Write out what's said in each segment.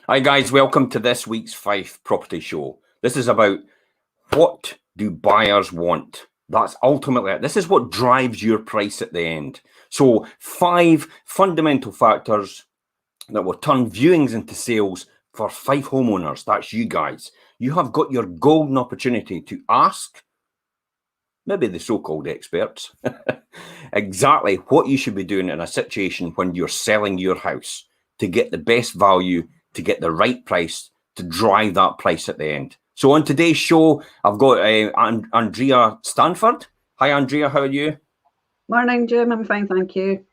Hi guys, welcome to this week's Fife Property Show. This is about what do buyers want? That's ultimately it. This is what drives your price at the end. So 5 fundamental factors that will turn viewings into sales for Fife homeowners. That's you guys. You have got your golden opportunity to ask, maybe the so-called experts, exactly what you should be doing in a situation when you're selling your house to get the best value, to get the right price, to drive that price at the end. So on today's show, I've got Andrea Stanford. Hi, Andrea. How are you? Morning, Jim. I'm fine, thank you.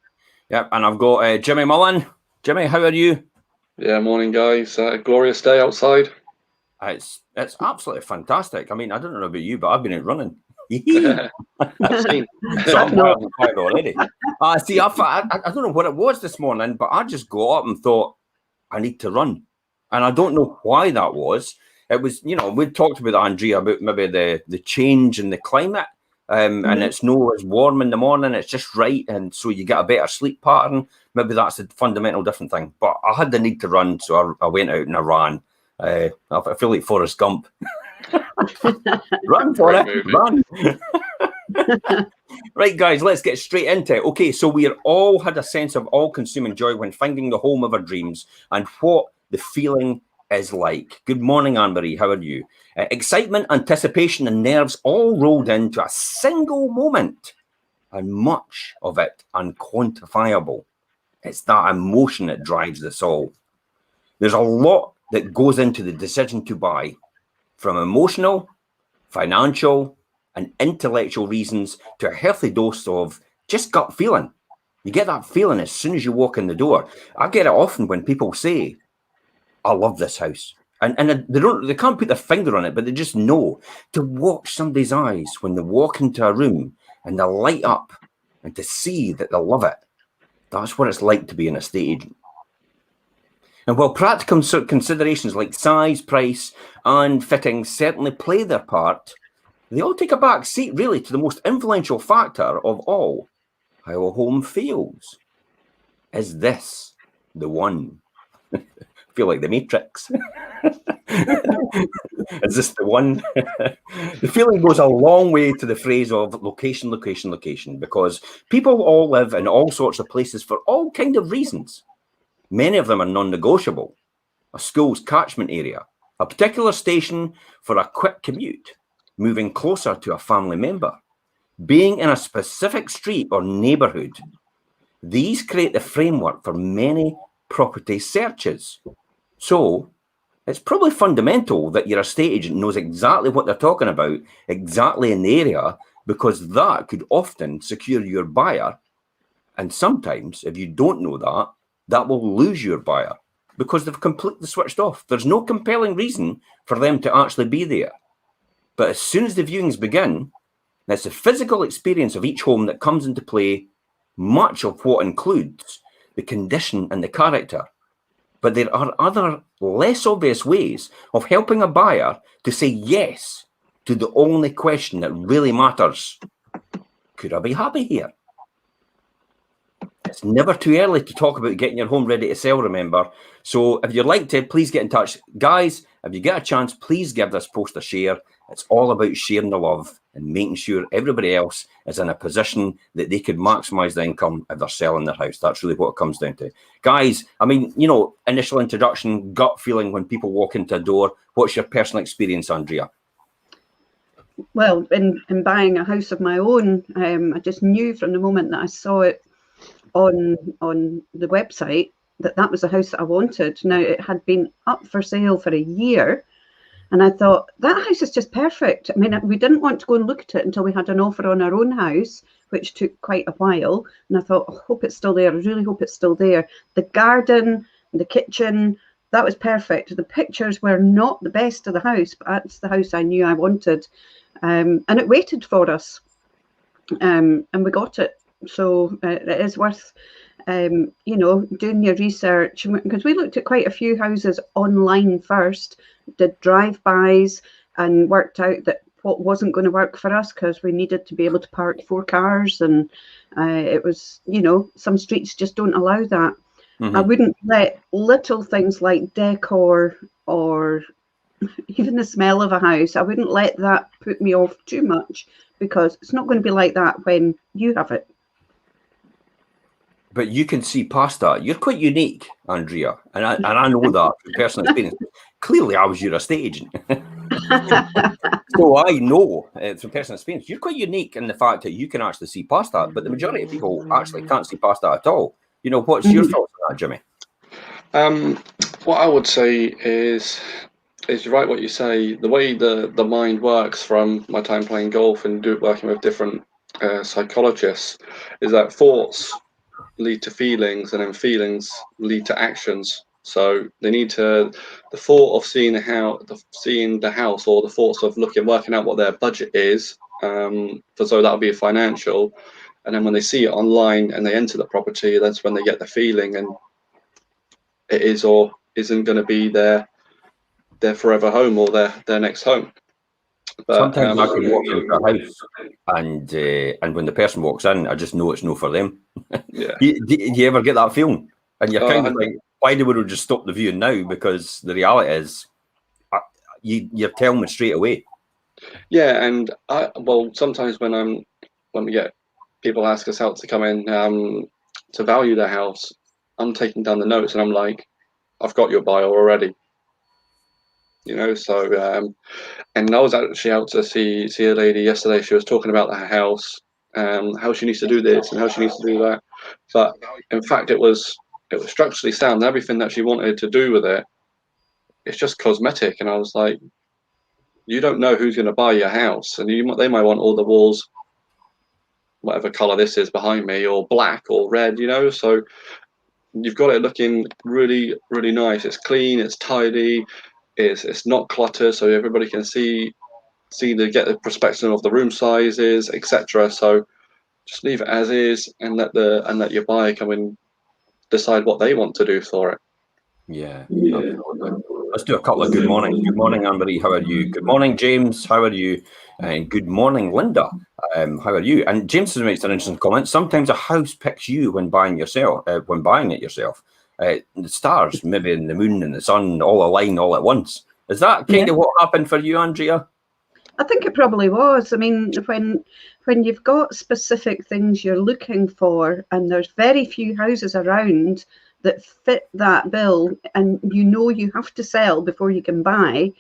Yep, and I've got Jimmy Mullen. Jimmy, how are you? Yeah, morning, guys. Glorious day outside. It's absolutely fantastic. I mean, I don't know about you, but I've been out running. I've seen. So I'm tired already. See, I don't know what it was this morning, but I just got up and thought, I need to run. And I don't know why that was. It was, we talked about Andrea about maybe the change in the climate. And it's no as warm in the morning, it's just right. And so you get a better sleep pattern. Maybe that's a fundamental different thing. But I had the need to run, so I went out and I ran. I feel like Forrest Gump. Run for it, run. Right, guys, let's get straight into it. Okay, so we all had a sense of all-consuming joy when finding the home of our dreams and what the feeling is like. Good morning, Anne-Marie. How are you? Excitement, anticipation, and nerves all rolled into a single moment, and much of it unquantifiable. It's that emotion that drives us all. There's a lot that goes into the decision to buy, from emotional, financial, and intellectual reasons to a healthy dose of just gut feeling. You get that feeling as soon as you walk in the door. I get it often when people say, I love this house. And they can't put their finger on it, but they just know to watch somebody's eyes when they walk into a room and they light up and to see that they love it. That's what it's like to be an estate agent. And while practical considerations like size, price, and fittings certainly play their part, they all take a back seat, really, to the most influential factor of all, how a home feels. Is this the one? I feel like the Matrix. Is this the one? The feeling goes a long way to the phrase of location, location, location, because people all live in all sorts of places for all kind of reasons. Many of them are non-negotiable. A school's catchment area, a particular station for a quick commute, moving closer to a family member, being in a specific street or neighbourhood. These create the framework for many property searches. So it's probably fundamental that your estate agent knows exactly what they're talking about, exactly in the area, because that could often secure your buyer. And sometimes, if you don't know that, that will lose your buyer because they've completely switched off. There's no compelling reason for them to actually be there. But as soon as the viewings begin, it's the physical experience of each home that comes into play, much of what includes the condition and the character. But there are other less obvious ways of helping a buyer to say yes to the only question that really matters. Could I be happy here? It's never too early to talk about getting your home ready to sell, remember. So if you'd like to, please get in touch. Guys, if you get a chance, please give this post a share. It's all about sharing the love and making sure everybody else is in a position that they could maximize the income if they're selling their house. That's really what it comes down to. Guys, I mean, initial introduction, gut feeling when people walk into a door. What's your personal experience, Andrea? Well, in buying a house of my own, I just knew from the moment that I saw it on the website that was the house that I wanted. Now, it had been up for sale for a year, and I thought, that house is just perfect. I mean, we didn't want to go and look at it until we had an offer on our own house, which took quite a while. And I thought, I hope it's still there. I really hope it's still there. The garden, the kitchen, that was perfect. The pictures were not the best of the house, but that's the house I knew I wanted. And it waited for us, and we got it. So it is worth, doing your research, because we looked at quite a few houses online first, did drive-bys, and worked out that what wasn't going to work for us because we needed to be able to park 4 cars, and it was, some streets just don't allow that. I wouldn't let little things like decor or even the smell of a house, I wouldn't let that put me off too much, because it's not going to be like that when you have it. But you can see past that. You're quite unique, Andrea, and I know that from personal experience. Clearly, I was your estate agent. So I know from personal experience, you're quite unique in the fact that you can actually see past that, but the majority of people actually can't see past that at all. You know, what's your thoughts on that, Jimmy? What I would say is right what you say. The way the mind works from my time playing golf and working with different psychologists is that thoughts lead to feelings, and then feelings lead to actions. So they need to, the thought of seeing the house, or the thoughts of working out what their budget is, so that'll be financial, and then when they see it online and they enter the property, that's when they get the feeling, and it is or isn't going to be their forever home or their next home. But, sometimes I can walk into a house and when the person walks in, I just know it's no for them. Yeah. Do you ever get that feeling? And you're kind of like, why do we just stop the viewing now? Because the reality is, you're telling me straight away. Yeah, and sometimes when we get people ask us out to come in to value their house, I'm taking down the notes and I'm like, I've got your bio already. You know, so and I was actually out to see a lady yesterday. She was talking about her house, how she needs to do this and how she needs to do that. But in fact, it was structurally sound. Everything that she wanted to do with it, it's just cosmetic. And I was like, you don't know who's going to buy your house, and they might want all the walls, whatever color this is behind me, or black or red. You know, so you've got it looking really, really nice. It's clean. It's tidy. It's not cluttered, so everybody can see get the perspective of the room sizes, etc. So just leave it as is, and let your buyer come and decide what they want to do for it. Yeah. Absolutely. Let's do a couple of good mornings. Good morning, Anne-Marie. How are you? Good morning, James. How are you? And good morning, Linda. How are you? And James has made an interesting comment. Sometimes a house picks you when buying it yourself. The stars, maybe in the moon and the sun, all align all at once. Is that kind of what happened for you, Andrea? I think it probably was. I mean, when you've got specific things you're looking for, and there's very few houses around that fit that bill, and you have to sell before you can buy,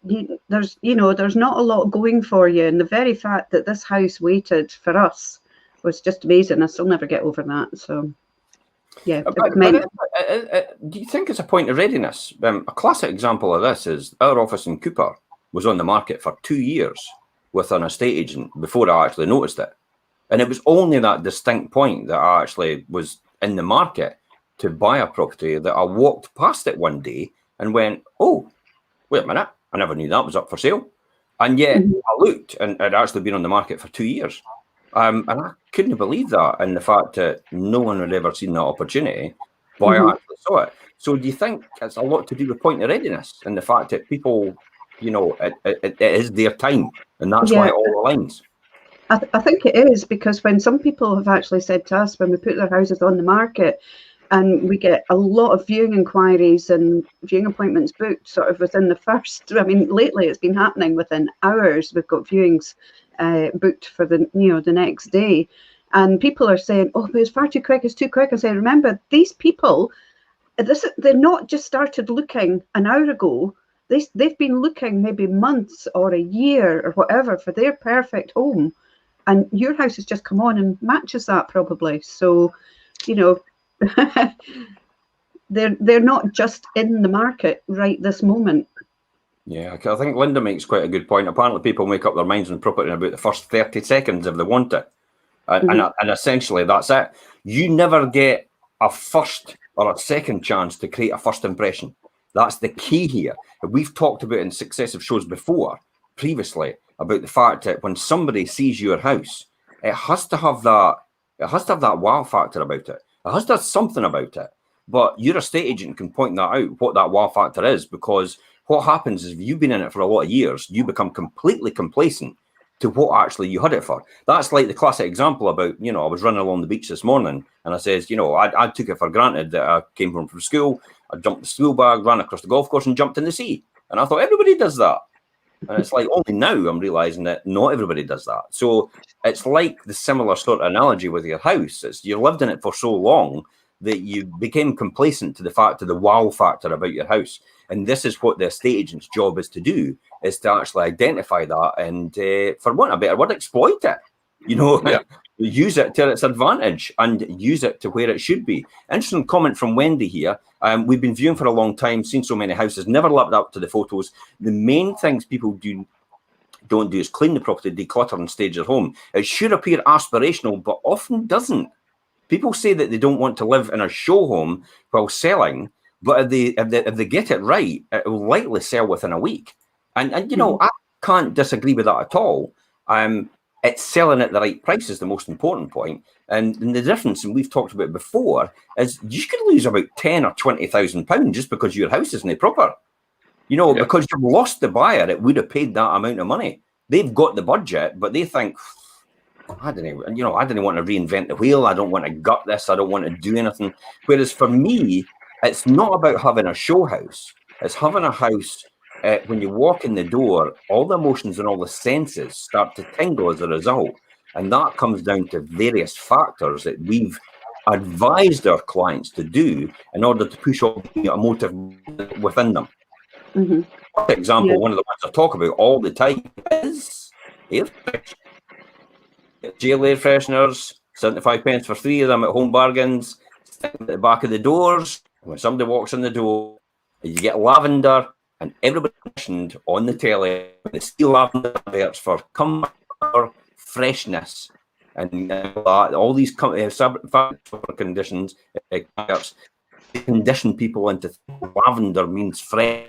there's not a lot going for you. And the very fact that this house waited for us was just amazing. I still never get over that. So yeah. Do you think it's a point of readiness? A classic example of this is our office in Cooper was on the market for 2 years with an estate agent before I actually noticed it. And it was only that distinct point that I actually was in the market to buy a property that I walked past it one day and went, oh, wait a minute, I never knew that was up for sale. And yet I looked, and it had actually been on the market for 2 years. And I couldn't believe that, and the fact that no one had ever seen that opportunity, but I actually saw it. So do you think it's a lot to do with point of readiness and the fact that people, it is their time, and that's why it all aligns? I think it is, because when some people have actually said to us, when we put their houses on the market, and we get a lot of viewing inquiries and viewing appointments booked sort of within the first, I mean, lately it's been happening within hours. We've got viewings booked for the next day. And people are saying, oh, but it's far too quick, it's too quick. I say, remember, these people, they're not just started looking an hour ago. They've been looking maybe months or a year or whatever for their perfect home. And your house has just come on and matches that probably. So, they're not just in the market right this moment. Yeah, I think Linda makes quite a good point. Apparently, people make up their minds on property in about the first 30 seconds if they want it. And essentially, that's it. You never get a first or a second chance to create a first impression. That's the key here. We've talked about in successive shows previously, about the fact that when somebody sees your house, it has to have that wow factor about it. It has to have something about it. But your estate agent can point that out, what that wow factor is, because what happens is if you've been in it for a lot of years, you become completely complacent to what actually you had it for. That's like the classic example about, you know, I was running along the beach this morning and I says, you know, I took it for granted that I came home from school, I jumped the school bag, ran across the golf course and jumped in the sea. And I thought everybody does that. And it's like only now I'm realizing that not everybody does that. So it's like the similar sort of analogy with your house. It's you lived in it for so long that you became complacent to the fact of the wow factor about your house. And this is what the estate agent's job is to do, is to actually identify that and, for want of a better word, exploit it. You know, Yeah. use it to its advantage and use it to where it should be. Interesting comment from Wendy here. We've been viewing for a long time, seen so many houses, never lived up to the photos. The main things people don't do is clean the property, declutter and stage their home. It should appear aspirational, but often doesn't. People say that they don't want to live in a show home while selling, but if they get it right, it will likely sell within a week. And you know, I can't disagree with that at all. It's selling at the right price is the most important point. And the difference, and we've talked about it before, is you could lose about £10,000 or £20,000 just because your house isn't proper. You know, because you've lost the buyer, it would have paid that amount of money. They've got the budget, but they think, I don't want to reinvent the wheel. I don't want to gut this. I don't want to do anything. Whereas for me, it's not about having a show house. It's having a house. When you walk in the door, all the emotions and all the senses start to tingle as a result. And that comes down to various factors that we've advised our clients to do in order to push all the emotive within them. For example, one of the ones I talk about all the time is air fresheners. Jail air fresheners, 75 pence for 3 of them at Home Bargains, stick them at the back of the doors. When somebody walks in the door, you get lavender, and everybody mentioned on the telly, the steel lavender adverts for comfort, freshness, and all these conditions condition people into lavender means fresh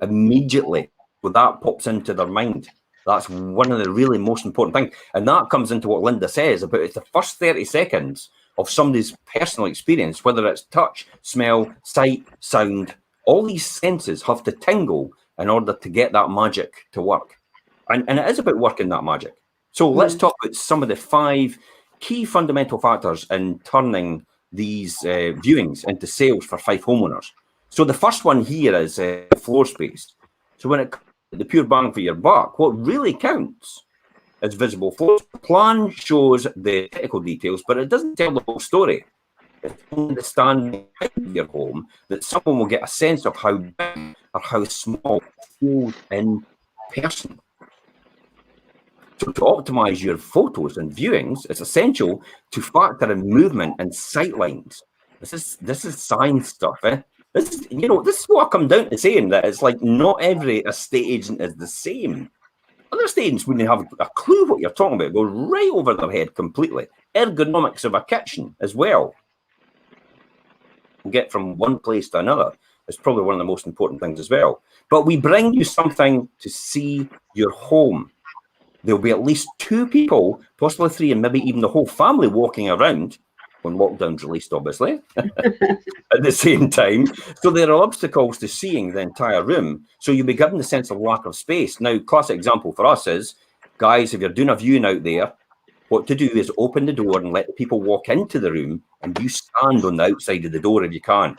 immediately. Well, that pops into their mind. That's one of the really most important things. And that comes into what Linda says about it's the first 30 seconds of somebody's personal experience, whether it's touch, smell, sight, sound, all these senses have to tingle in order to get that magic to work. And it is about working that magic. So let's talk about some of the 5 key fundamental factors in turning these viewings into sales for Fife Homeowners. So the first one here is floor space. So when it comes to the pure bang for your buck, what really counts is visible floor. The plan shows the technical details, but it doesn't tell the whole story. It's understanding your home that someone will get a sense of how big or how small it feels in person. So to optimize your photos and viewings, it's essential to factor in movement and sight lines. This is science stuff, eh? This is what I come down to saying, that it's like not every estate agent is the same. Other estate agents wouldn't have a clue what you're talking about. Go right over their head completely. Ergonomics of a kitchen as well. Get from one place to another is probably one of the most important things as well. But we bring you something to see your home. There'll be at least 2 people, possibly 3, and maybe even the whole family walking around when lockdown's released, obviously, at the same time. So there are obstacles to seeing the entire room. So you'll be given the sense of lack of space. Now, classic example for us is, guys, if you're doing a viewing out there, what to do is open the door and let people walk into the room, and you stand on the outside of the door if you can.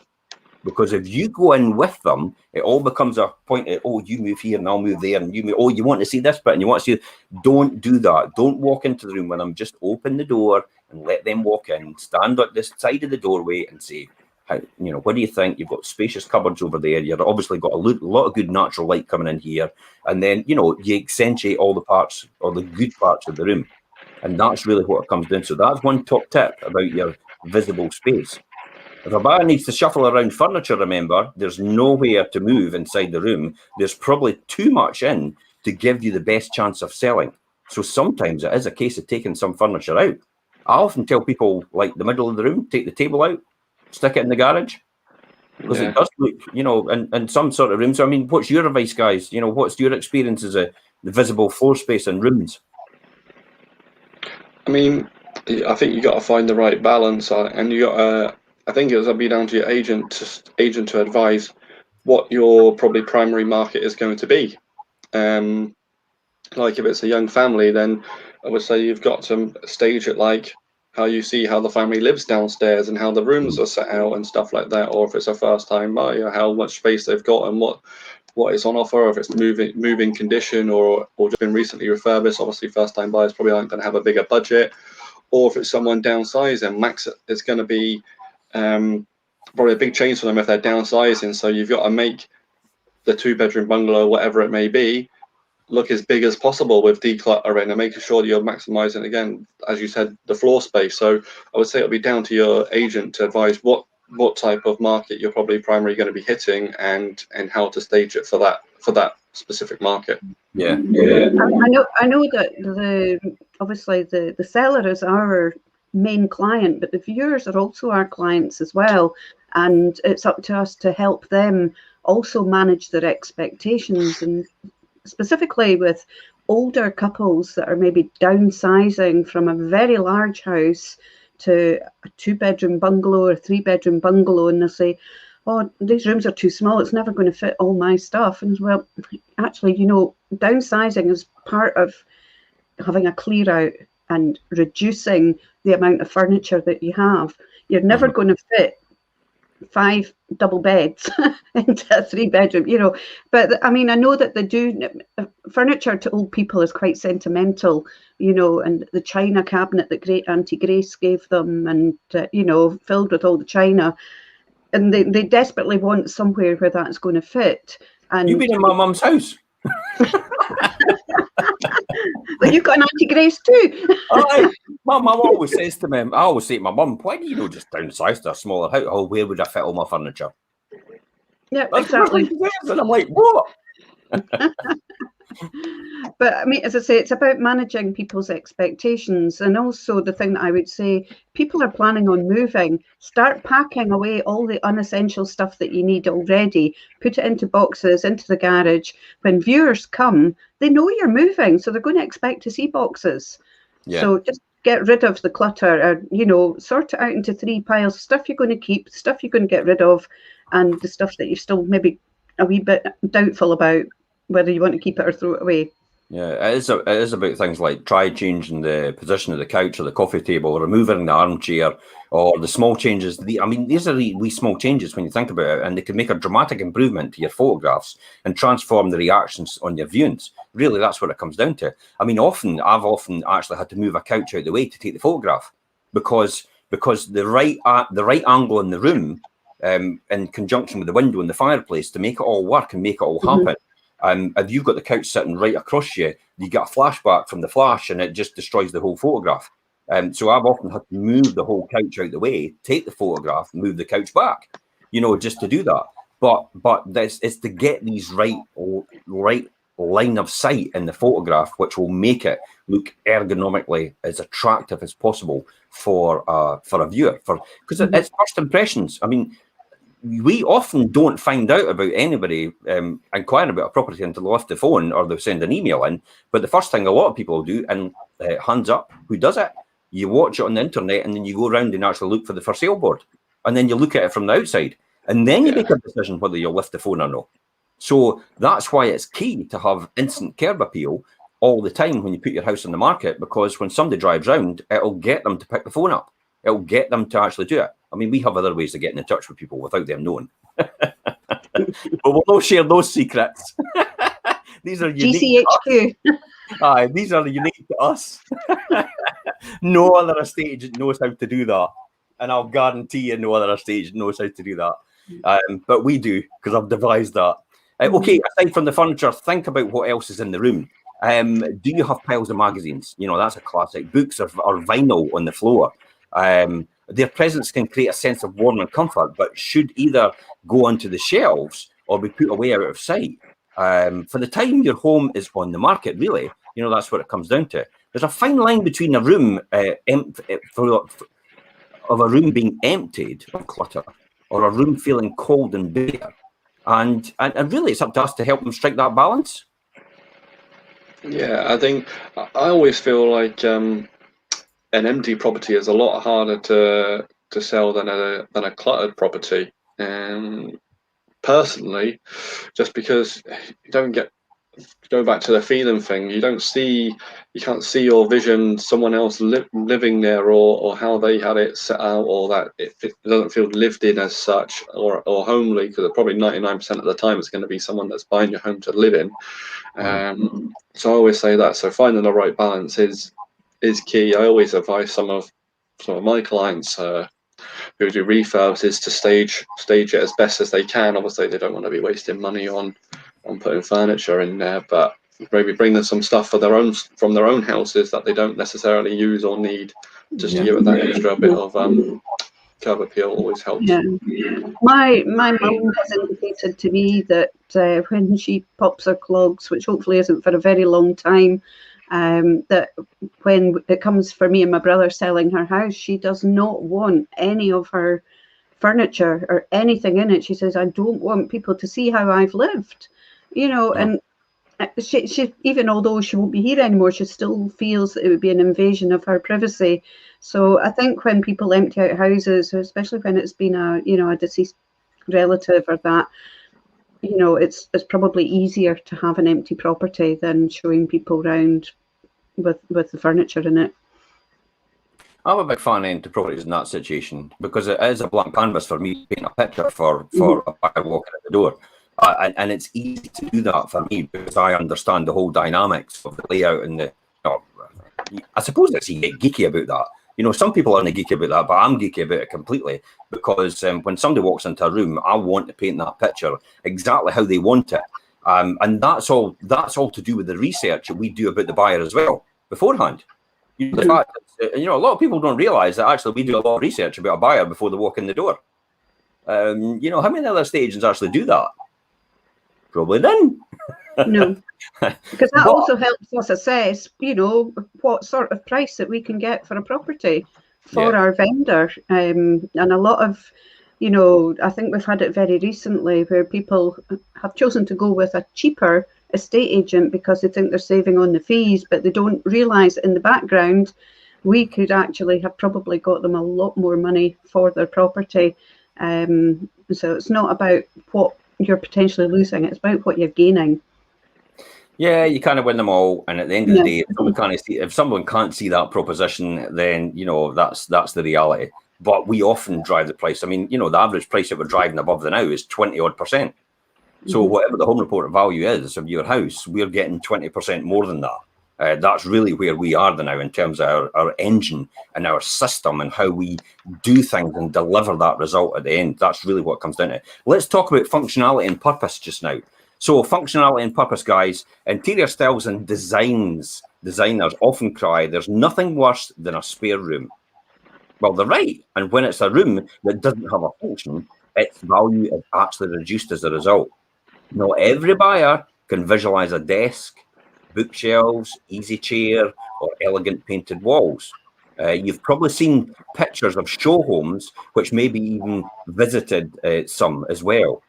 Because if you go in with them, it all becomes a point of, oh, you move here and I'll move there, and you move, oh, you want to see this bit and you want to see. Don't do that. Don't walk into the room with them. Just open the door and let them walk in. Stand at this side of the doorway and say, what do you think? You've got spacious cupboards over there. You've obviously got a lot of good natural light coming in here. And then, you accentuate all the parts or the good parts of the room. And that's really what it comes down to. So that's one top tip about your visible space. If a buyer needs to shuffle around furniture, remember, there's nowhere to move inside the room. There's probably too much in to give you the best chance of selling. So sometimes it is a case of taking some furniture out. I often tell people, like the middle of the room, take the table out, stick it in the garage. Because it does look, in some sort of rooms. I mean, what's your advice, guys? What's your experience as the visible floor space in rooms? I mean, I think you got to find the right balance, and you got to. I think it'll be down to your agent to advise what your probably primary market is going to be, and like if it's a young family, then I would say you've got to stage it like how you see how the family lives downstairs and how the rooms are set out and stuff like that. Or if it's a first time buyer, how much space they've got and what is on offer, or if it's moving condition or just been recently refurbished. Obviously first time buyers probably aren't going to have a bigger budget. Or if it's someone downsizing, max it's going to be probably a big change for them if they're downsizing. So you've got to make the 2-bedroom bungalow, whatever it may be, look as big as possible with decluttering and making sure that you're maximizing, again, as you said, the floor space. So I would say it'll be down to your agent to advise what type of market you're probably primarily going to be hitting and how to stage it for that specific market. Yeah. I know that obviously the seller is our main client, but the viewers are also our clients as well, and it's up to us to help them also manage their expectations, and specifically with older couples that are maybe downsizing from a very large house to a 2-bedroom bungalow or 3-bedroom bungalow, and they say, oh, these rooms are too small, it's never going to fit all my stuff. And well, actually, you know, downsizing is part of having a clear out and reducing the amount of furniture that you have. You're never going to fit 5 double beds into a 3-bedroom, you know. But I mean, I know that they do, furniture to old people is quite sentimental, you know, and the china cabinet that great Auntie Grace gave them, and you know, filled with all the china, and they desperately want somewhere where that's going to fit. And you've been in my mum's house. But you've got an Auntie Grace too. My mum always says to me, I always say to my mum, why do you not just downsize to a smaller house? Oh, where would I fit all my furniture? Yeah, that's exactly. And I'm like, what? But I mean, as I say, it's about managing people's expectations. And also the thing that I would say, people are planning on moving, start packing away all the unessential stuff that you need already, put it into boxes, into the garage. When viewers come, they know you're moving, so they're going to expect to see boxes. Yeah. So just get rid of the clutter, or, you know, sort it out into 3 piles, stuff you're going to keep, stuff you're going to get rid of, and the stuff that you're still maybe a wee bit doubtful about whether you want to keep it or throw it away. Yeah, it is about things like try changing the position of the couch or the coffee table, or removing the armchair, or the small changes. I mean, these are wee small changes when you think about it, and they can make a dramatic improvement to your photographs and transform the reactions on your viewings. Really, that's what it comes down to. I mean, I've often actually had to move a couch out of the way to take the photograph because the right angle in the room, in conjunction with the window and the fireplace, to make it all work and make it all happen. If you've got the couch sitting right across you get a flashback from the flash, and it just destroys the whole photograph. So I've often had to move the whole couch out of the way, take the photograph, move the couch back, you know, just to do that. But it's to get these right line of sight in the photograph, which will make it look ergonomically as attractive as possible for a viewer. Because it's first impressions. I mean, we often don't find out about anybody inquiring about a property until they lift the phone or they send an email in. But the first thing a lot of people will do, and hands up, who does it? You watch it on the internet, and then you go around and actually look for the for sale board. And then you look at it from the outside. And then you make a decision whether you'll lift the phone or not. So that's why it's key to have instant curb appeal all the time when you put your house on the market, because when somebody drives round, it'll get them to pick the phone up. It'll get them to actually do it. I mean, we have other ways of getting in touch with people without them knowing. But we'll not share those secrets. These are unique. GCHQ. These are unique to us. No other estate agent knows how to do that. And I'll guarantee you no other estate agent knows how to do that. But we do, because I've devised that. Okay, aside from the furniture, think about what else is in the room. Do you have piles of magazines? You know, that's a classic. Books or vinyl on the floor. Their presence can create a sense of warmth and comfort, but should either go onto the shelves or be put away out of sight. For the time your home is on the market, really, you know, that's what it comes down to. There's a fine line between a room of a room being emptied of clutter, or a room feeling cold and bare, and really it's up to us to help them strike that balance. Yeah, I think I always feel like an empty property is a lot harder to sell than a cluttered property. Personally, just because you don't get go back to the feeling thing. You can't see or vision someone else living there, or how they had it set out, or that it doesn't feel lived in as such, or homely, because probably 99% of the time it's going to be someone that's buying your home to live in. So I always say that. So finding the right balance is key. I always advise some of my clients who do refurbs is to stage it as best as they can. Obviously, they don't want to be wasting money on putting furniture in there, but maybe bring them some stuff from their own houses that they don't necessarily use or need, just to give it that extra bit of curb appeal. Always helps. Yeah. My mum has indicated to me that when she pops her clogs, which hopefully isn't for a very long time, that when it comes for me and my brother selling her house, she does not want any of her furniture or anything in it. She says, I don't want people to see how I've lived, and she, even although she won't be here anymore, she still feels that it would be an invasion of her privacy. So I think when people empty out houses, especially when it's been a deceased relative or that, it's probably easier to have an empty property than showing people around with the furniture in it. I'm a big fan of empty properties in that situation, because it is a blank canvas for me to paint a picture for a buyer walking at the door. And it's easy to do that for me because I understand the whole dynamics of the layout and I suppose it's geeky about that. Some people aren't geeky about that, but I'm geeky about it completely, because when somebody walks into a room, I want to paint that picture exactly how they want it. And that's all to do with the research that we do about the buyer as well beforehand. The fact that, a lot of people don't realize that actually we do a lot of research about a buyer before they walk in the door. How many other estate agents actually do that? Probably none. No, because that also helps us assess, what sort of price that we can get for a property for our vendor. And a lot of, I think we've had it very recently where people have chosen to go with a cheaper estate agent because they think they're saving on the fees, but they don't realise in the background we could actually have probably got them a lot more money for their property. So it's not about what you're potentially losing, it's about what you're gaining. Yeah, you kind of win them all, and at the end of the day, if someone can't see that proposition, then that's the reality. But we often drive the price. I mean, the average price that we're driving above the now is 20-odd%. So whatever the home report value is of your house, we're getting 20% more than that. That's really where we are now in terms of our engine and our system and how we do things and deliver that result at the end. That's really what comes down to it. Let's talk about functionality and purpose just now. So functionality and purpose, guys. Interior styles and designers often cry, there's nothing worse than a spare room. Well, they're right. And when it's a room that doesn't have a function, its value is actually reduced as a result. Not every buyer can visualize a desk, bookshelves, easy chair, or elegant painted walls. You've probably seen pictures of show homes, which maybe even visited some as well.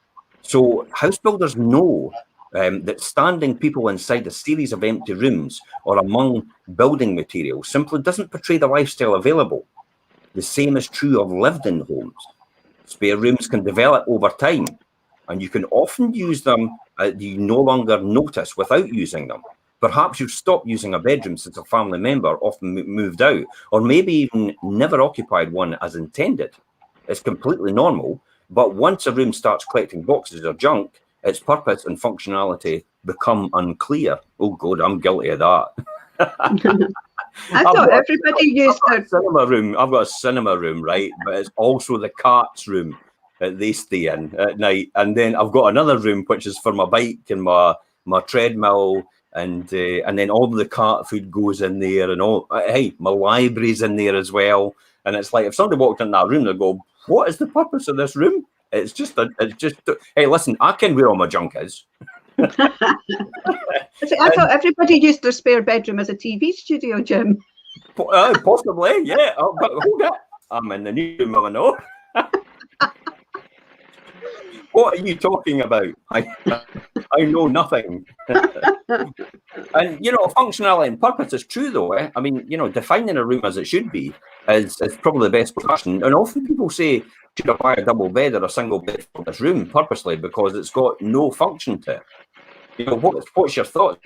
So house builders know that standing people inside a series of empty rooms or among building materials simply doesn't portray the lifestyle available. The same is true of lived-in homes. Spare rooms can develop over time, and you can often use them you no longer notice without using them. Perhaps you've stopped using a bedroom since a family member often moved out, or maybe even never occupied one as intended. It's completely normal, but once a room starts collecting boxes or junk, its purpose and functionality become unclear. Oh God, I'm guilty of that. I thought everybody used their cinema room. I've got a cinema room, right? But it's also the cat's room that they stay in at night. And then I've got another room which is for my bike and my treadmill, and then all the cat food goes in there, and all. Hey, my library's in there as well. And it's like if somebody walked in that room, they'd go, "What is the purpose of this room?" It's just. Hey, listen, I can where all my junk is. I thought everybody used their spare bedroom as a TV studio, Jim. Possibly, yeah. But hold it. I'm in the new room, I know. What are you talking about? I know nothing. And, functionality and purpose is true, though. Eh? I mean, defining a room as it should be is probably the best profession. And often people say, should I buy a double bed or a single bed for this room purposely because it's got no function to it? You know, what's your thought?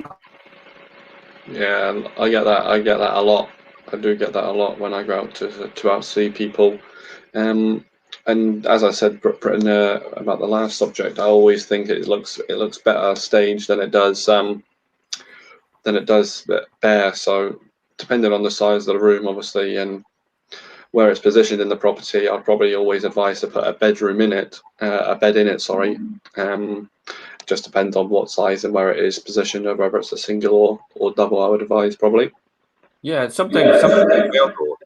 Yeah, I get that. I get that a lot. I do get that a lot when I go out to out see people. And as I said, Britain, about the last subject, I always think it looks better staged than it does bare. So depending on the size of the room, obviously, and where it's positioned in the property, I'd probably always advise to put a bedroom in it, a bed in it. Sorry. Just depends on what size and where it is positioned, or whether it's a single or double. I would advise probably. Yeah, sometimes as well, though,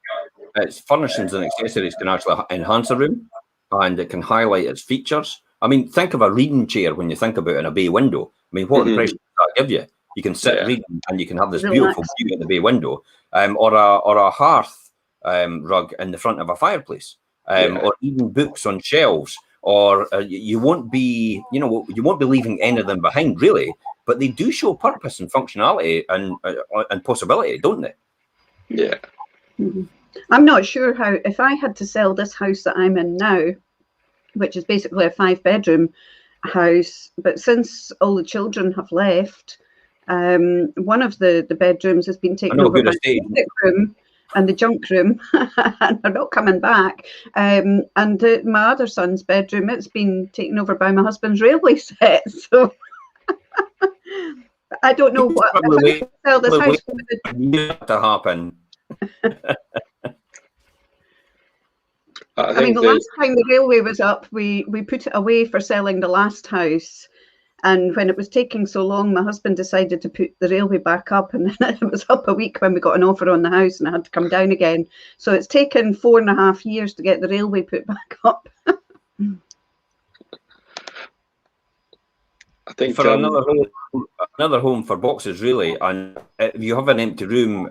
its furnishings and accessories can actually enhance a room, and it can highlight its features. I mean, think of a reading chair when you think about in a bay window. I mean, what impression does that give you? You can sit reading, and you can have this beautiful view at the bay window, or a hearth rug in the front of a fireplace, or even books on shelves. Or you won't be, you won't be leaving any of them behind, really. But they do show purpose and functionality and possibility, don't they? Yeah. Mm-hmm. I'm not sure how, if I had to sell this house that I'm in now, which is basically a 5-bedroom house, but since all the children have left, one of the bedrooms has been taken over by the music room and the junk room, and they're not coming back. And my other son's bedroom, it's been taken over by my husband's railway set. So I don't know what, if I sell this house, to happen. I mean, the last time the railway was up, we put it away for selling the last house. And when it was taking so long, my husband decided to put the railway back up, and then it was up a week when we got an offer on the house, and I had to come down again. So it's taken 4.5 years to get the railway put back up. I think for another home for boxes, really. And if you have an empty room,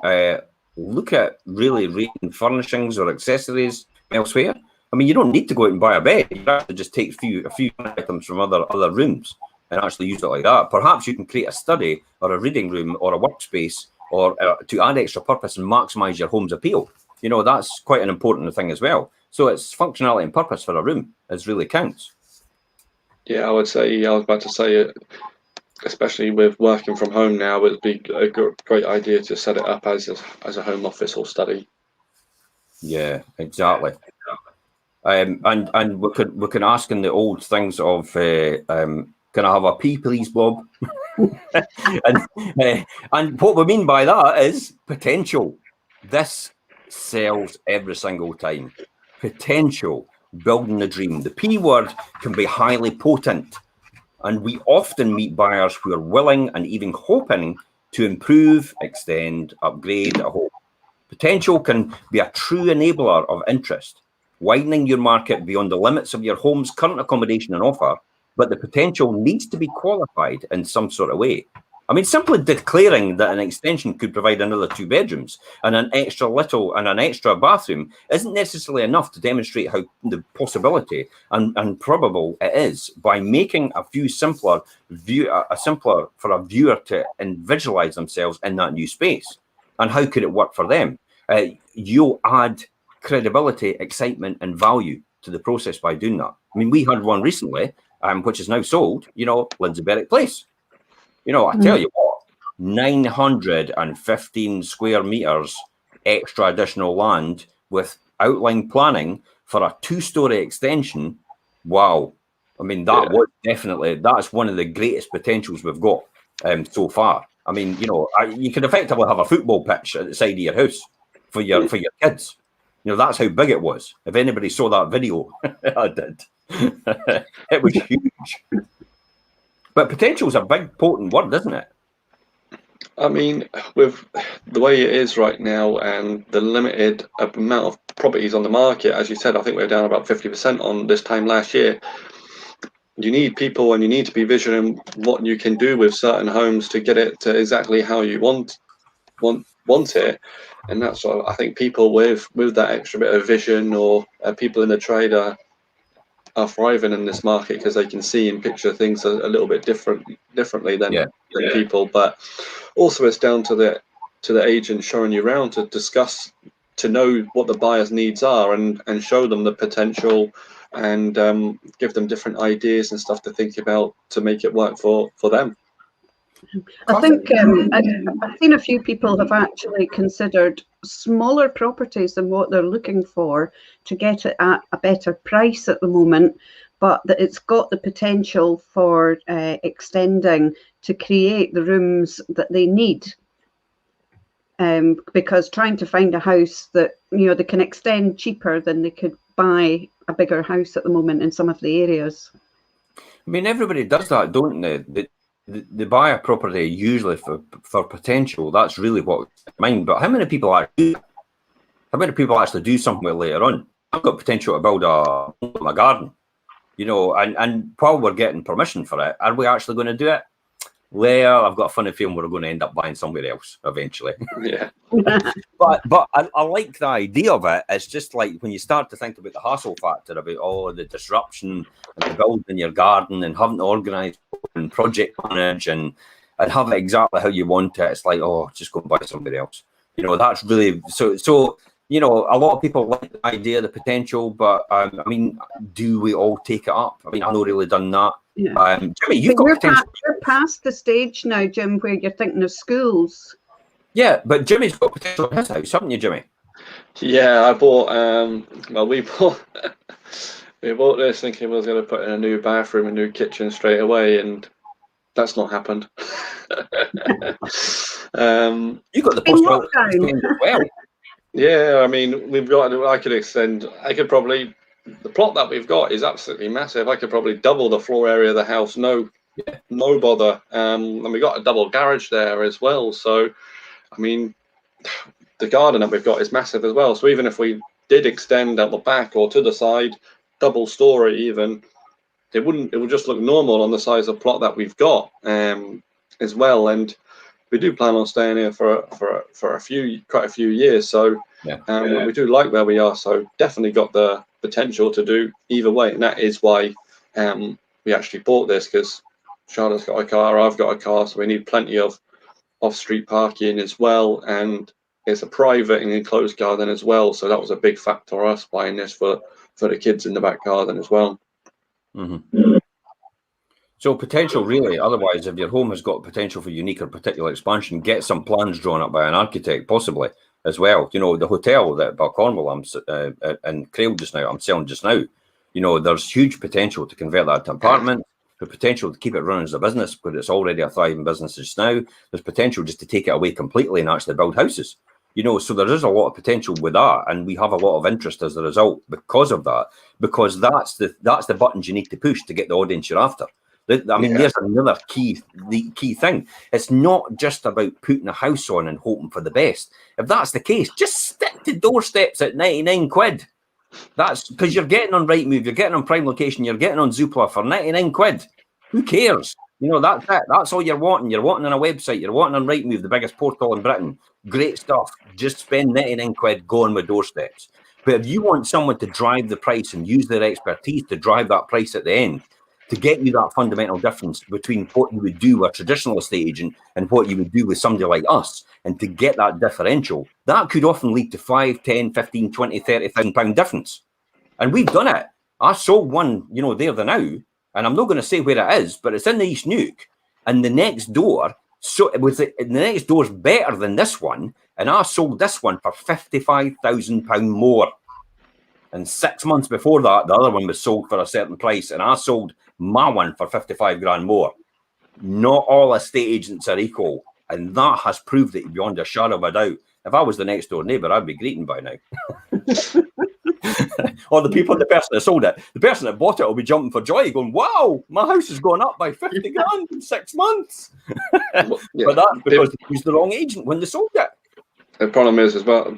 look at really rating furnishings or accessories elsewhere. I mean, you don't need to go out and buy a bed. You have to just take a few items from other rooms and actually use it like that. Perhaps you can create a study or a reading room or a workspace or to add extra purpose and maximize your home's appeal. You know, that's quite an important thing as well. So it's functionality and purpose for a room is really counts. Yeah, I was about to say, especially with working from home now, it'd be a great idea to set it up as a home office or study. Yeah, exactly. And we can ask in the old things of can I have a pee, please, Bob? and what we mean by that is potential. This sells every single time. Potential, building the dream. The P word can be highly potent, and we often meet buyers who are willing and even hoping to improve, extend, upgrade a home. Potential can be a true enabler of interest, widening your market beyond the limits of your home's current accommodation and offer, but the potential needs to be qualified in some sort of way. I mean, simply declaring that an extension could provide another 2 bedrooms and an extra bathroom isn't necessarily enough to demonstrate how the possibility and probable it is by making a simpler for a viewer to visualize themselves in that new space. And how could it work for them? You'll add credibility, excitement, and value to the process by doing that. I mean, we had one recently, which is now sold, Lindsay Berwick Place. I tell you what, 915 square meters extra additional land with outline planning for a 2-story extension. Wow. I mean, that's one of the greatest potentials we've got so far. I mean, you could effectively have a football pitch at the side of your house for your kids. That's how big it was. If anybody saw that video, I did. It was huge. But potential is a big, potent word, isn't it? I mean, with the way it is right now and the limited amount of properties on the market, as you said, I think we're down about 50% on this time last year. You need people, and you need to be visioning what you can do with certain homes to get it to exactly how you want it. And that's what I think people with that extra bit of vision, or people in the trade are thriving in this market because they can see and picture things a little bit differently than people. But also it's down to the agent showing you around to discuss, to know what the buyer's needs are and show them the potential and give them different ideas and stuff to think about to make it work for them. I think I've seen a few people have actually considered smaller properties than what they're looking for to get it at a better price at the moment, but that it's got the potential for extending to create the rooms that they need. Because trying to find a house that, you know, they can extend cheaper than they could buy a bigger house at the moment in some of the areas. I mean, everybody does that, don't they? They buy a property usually for potential. That's really what I mean. But how many people actually do something with later on? I've got potential to build a garden, you know, and while we're getting permission for it, are we actually going to do it? Well, I've got a funny feeling we're going to end up buying somewhere else eventually. Yeah. But I like the idea of it. It's just like when you start to think about the hassle factor, about the disruption and the building your garden and having to organise and project manage and have it exactly how you want it. It's like, oh, just go and buy somebody else. You know, that's really so. You know, a lot of people like the idea, the potential, but I mean, do we all take it up? I mean, I've not really done that. Yeah. Jimmy, you've got potential. You're past the stage now, Jim, where you're thinking of schools. Yeah, but Jimmy's got potential in his house, haven't you, Jimmy? Yeah, I bought. Well, we bought this thinking we was going to put in a new bathroom, a new kitchen straight away, and that's not happened. You got the possibility as well. Yeah, I mean, we've got. I could extend. I could probably. The plot that we've got is absolutely massive. I could probably double the floor area of the house. No bother. And we got a double garage there as well. So, I mean, the garden that we've got is massive as well. So even if we did extend out the back or to the side, double story even, it would just look normal on the size of plot that we've got as well. And we do plan on staying here for quite a few years. So we do like where we are. So definitely got the potential to do either way. And that is why we actually bought this, because Charlotte's got a car, I've got a car, so we need plenty of off-street parking as well. And it's a private and enclosed garden as well. So that was a big factor for us buying this for the kids in the back garden as well. Mm-hmm. So potential, really. Otherwise, if your home has got potential for unique or particular expansion, get some plans drawn up by an architect, possibly as well. You know, the hotel that Balcornwall and Crail just now, I'm selling just now. You know, there's huge potential to convert that to apartment. The potential to keep it running as a business, because it's already a thriving business just now. There's potential just to take it away completely and actually build houses. You know, so there is a lot of potential with that, and we have a lot of interest as a result because of that. Because that's the buttons you need to push to get the audience you're after. I mean, there's another key thing. It's not just about putting a house on and hoping for the best. If that's the case, just stick to doorsteps at 99 quid. That's because you're getting on Rightmove, you're getting on Prime Location, you're getting on Zoopla for 99 quid. Who cares? You know, that's it. That's all you're wanting. You're wanting on a website. You're wanting on Rightmove, the biggest portal in Britain. Great stuff. Just spend 99 quid going with doorsteps. But if you want someone to drive the price and use their expertise to drive that price at the end, to get you that fundamental difference between what you would do with a traditional estate agent and what you would do with somebody like us, and to get that differential, that could often lead to 5, 10, 15, 20, 30,000 pound difference. And we've done it. I sold one, you know, there the now, and I'm not going to say where it is, but it's in the East Nuke, and the next door, the next door's better than this one, and I sold this one for £55,000 more. And 6 months before that, the other one was sold for a certain price, and I sold my one for 55 grand more. Not all estate agents are equal, and that has proved it beyond a shadow of a doubt. If I was the next door neighbour, I'd be greeting by now. Or the person that sold it, the person that bought it will be jumping for joy, going, "Wow, my house has gone up by 50 grand in 6 months." But that's because they used the wrong agent when they sold it. The problem is as well,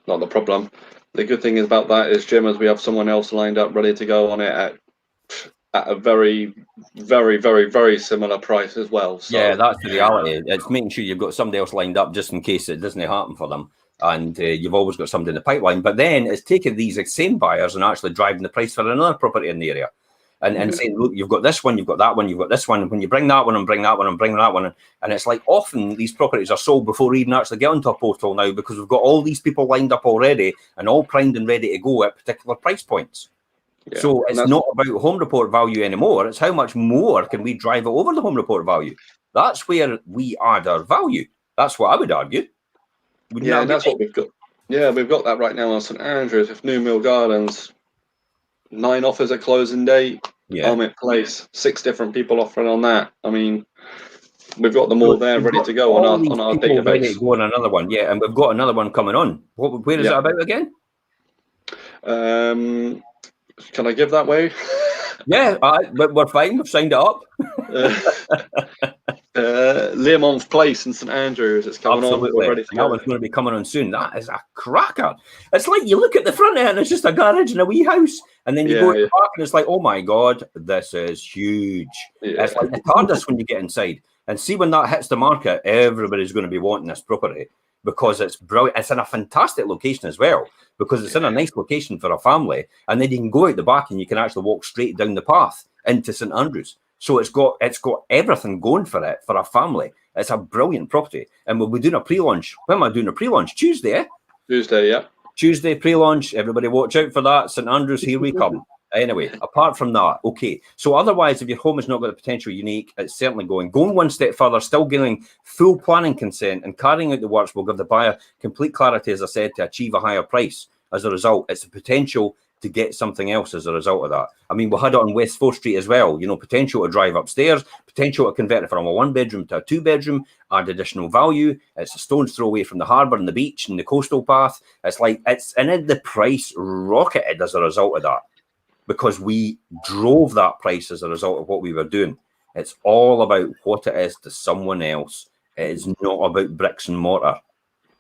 not the problem. The good thing about that is, Jim, is we have someone else lined up ready to go on it at a very, very, very, very similar price as well. So, yeah, that's the reality. It's making sure you've got somebody else lined up just in case it doesn't happen for them. And you've always got somebody in the pipeline. But then it's taking these same buyers and actually driving the price for another property in the area. And saying, look, you've got this one, you've got that one, you've got this one. And when you bring that one and bring that one and bring that one, and it's like often these properties are sold before we even actually get onto a portal now, because we've got all these people lined up already and all primed and ready to go at particular price points. Yeah, so it's not about home report value anymore. It's how much more can we drive it over the home report value. That's where we add our value. That's what I would argue. Yeah, and that's what we've got. Yeah, we've got that right now on St Andrews with New Mill Gardens. 9 offers at closing date. Yeah. Place, 6 different people offering on that. I mean, we've got them all there ready to go on our database. Ready to go on another one, yeah, and we've got another one coming on. Where is it about again? Can I give that way? Yeah, but we're fine. We've signed it up. Learmonth Place in St Andrews. It's coming on. We're ready to go. That one's going to be coming on soon. That is a cracker. It's like you look at the front of it and it's just a garage and a wee house. And then you go to the back and it's like, oh my God, this is huge. Yeah. It's like the TARDIS when you get inside. And see, when that hits the market, everybody's going to be wanting this property because it's brilliant. It's in a fantastic location as well, because it's in a nice location for a family. And then you can go out the back and you can actually walk straight down the path into St Andrews. So it's got everything going for it for a family. It's a brilliant property. And we'll be doing a pre-launch. When am I doing a pre-launch? Tuesday, eh? Tuesday, yeah. Tuesday pre-launch. Everybody watch out for that. St Andrews, here we come. Anyway, apart from that, okay. So otherwise, if your home has not got the potential unique, it's certainly going one step further, still getting full planning consent and carrying out the works will give the buyer complete clarity, as I said, to achieve a higher price. As a result, it's the potential to get something else as a result of that. I mean, we had it on West 4th Street as well, potential to drive upstairs, potential to convert it from a 1-bedroom to a 2-bedroom, add additional value. It's a stone's throw away from the harbour and the beach and the coastal path. And then the price rocketed as a result of that, because we drove that price as a result of what we were doing. It's all about what it is to someone else. It is not about bricks and mortar,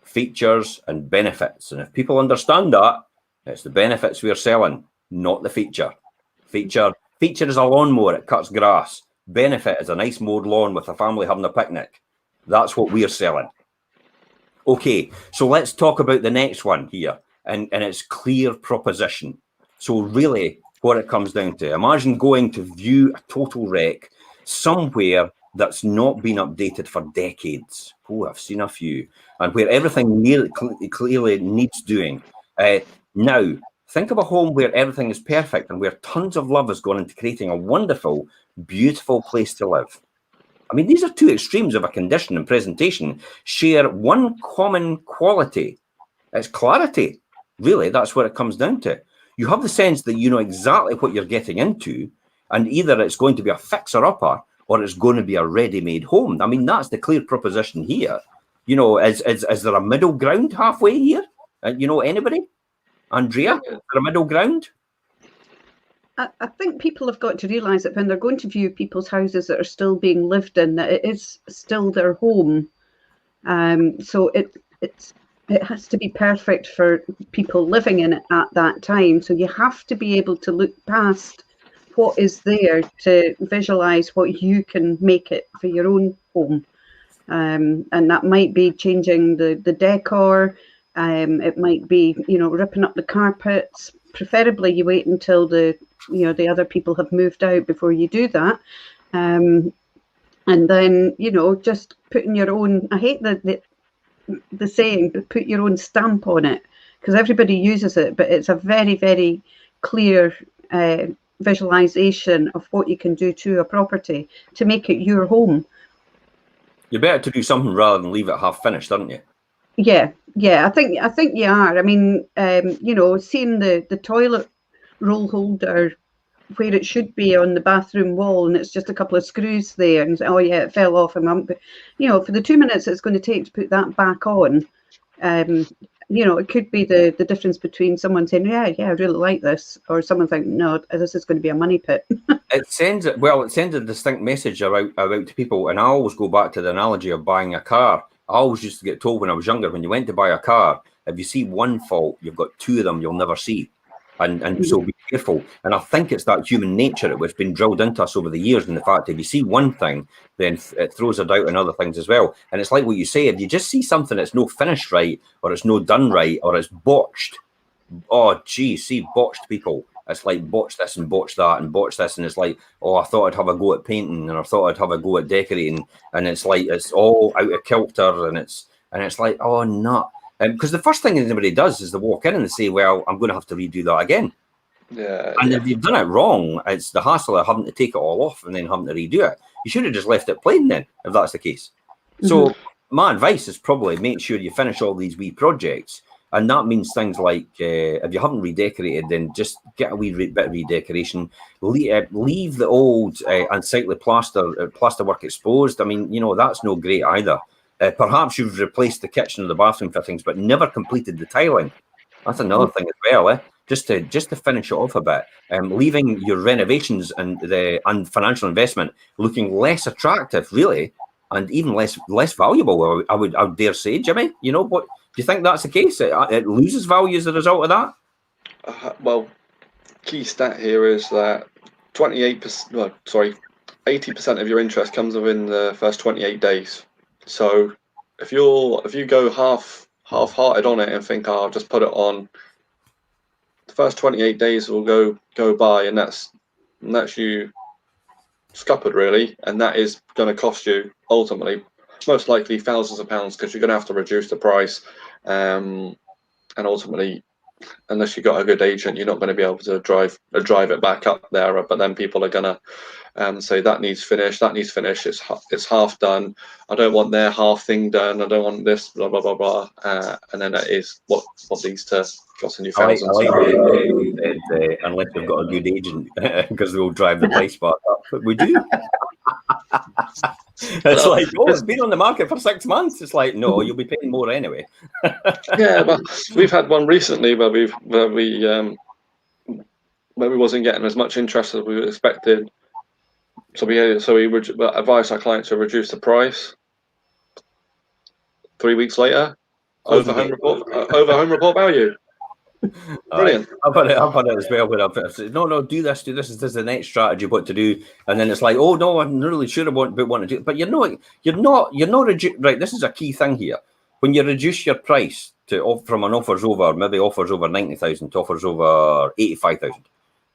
features and benefits. And if people understand that, it's the benefits we're selling, not the feature. Feature is a lawnmower, it cuts grass. Benefit is a nice mowed lawn with a family having a picnic. That's what we're selling. Okay, so let's talk about the next one here, and it's clear proposition. So really, what it comes down to, imagine going to view a total wreck somewhere that's not been updated for decades. Oh, I've seen a few. And where everything clearly needs doing. Now, think of a home where everything is perfect and where tons of love has gone into creating a wonderful, beautiful place to live. I mean, these are two extremes of a condition and presentation share one common quality. It's clarity. Really, that's what it comes down to. You have the sense that you know exactly what you're getting into, and either it's going to be a fixer-upper or it's going to be a ready-made home. I mean, that's the clear proposition here. Is there a middle ground halfway here? Anybody? Andrea, is there a middle ground? I think people have got to realise that when they're going to view people's houses that are still being lived in, that it is still their home. So it has to be perfect for people living in it at that time. So you have to be able to look past what is there to visualise what you can make it for your own home. And that might be changing the decor. It might be, ripping up the carpets. Preferably you wait until the other people have moved out before you do that. And then, just putting your own, I hate the saying, but put your own stamp on it, because everybody uses it, but it's a very, very clear visualization of what you can do to a property to make it your home. You're better to do something rather than leave it half finished, aren't you? Yeah, I think you are. I mean, seeing the toilet roll holder where it should be on the bathroom wall, and it's just a couple of screws there, and oh yeah, it fell off. And for the 2 minutes it's going to take to put that back on, it could be the difference between someone saying, yeah, I really like this, or someone thinking, no, this is going to be a money pit. It sends a distinct message out to people, and I always go back to the analogy of buying a car. I always used to get told when I was younger, when you went to buy a car, if you see one fault, you've got 2 of them you'll never see. And so be careful. And I think it's that human nature which has been drilled into us over the years. And the fact, if you see one thing, then it throws a doubt in other things as well. And it's like what you say, if you just see something that's no finished right, or it's no done right, or it's botched, oh, gee, see, botched people. It's like botch this and botch that and botch this. And it's like, oh, I thought I'd have a go at painting, and I thought I'd have a go at decorating. And it's like, it's all out of kilter. And it's like, oh, no. Because the first thing anybody does is they walk in and they say, well, I'm going to have to redo that again. Yeah. And if you've done it wrong, it's the hassle of having to take it all off and then having to redo it. You should have just left it plain then, if that's the case. So my advice is probably make sure you finish all these wee projects. And that means things like, if you haven't redecorated, then just get a wee bit of redecoration. Leave the old unsightly plasterwork exposed. I mean, you know, that's no great either. Perhaps you've replaced the kitchen or the bathroom fittings, but never completed the tiling. That's another thing as well, just to finish it off a bit. Leaving your renovations and financial investment looking less attractive, really, and even less valuable. I would dare say, Jimmy. You know what? Do you think that's the case? It loses value as a result of that? Well, key stat here is that 80% of your interest comes within the first 28 days. So if you go half-hearted on it and think, oh, I'll just put it on, the first 28 days will go by, and that's you scuppered, really, and that is going to cost you ultimately most likely thousands of pounds, because you're going to have to reduce the price, and ultimately, unless you've got a good agent, you're not going to be able to drive it back up there. But then people are going to say that needs finish, it's half done, I don't want their half thing done, I don't want this, blah blah blah blah, and then that is what leads to costing you thousands. Unless you've got a good agent, because they'll drive the price back up. But we do. It's like, oh, it's been on the market for 6 months. It's like, no, you'll be paying more anyway. Yeah, but we've had one recently where we wasn't getting as much interest as we expected. So we advised our clients to reduce the price. 3 weeks later, over home report value. Brilliant. I've had it as well, where I've said, no, do this. This is the next strategy, what to do, and then it's like, oh no, I'm not really sure I want to do it. But you're not right. This is a key thing here. When you reduce your price from an offers over 90,000 to offers over 85,000,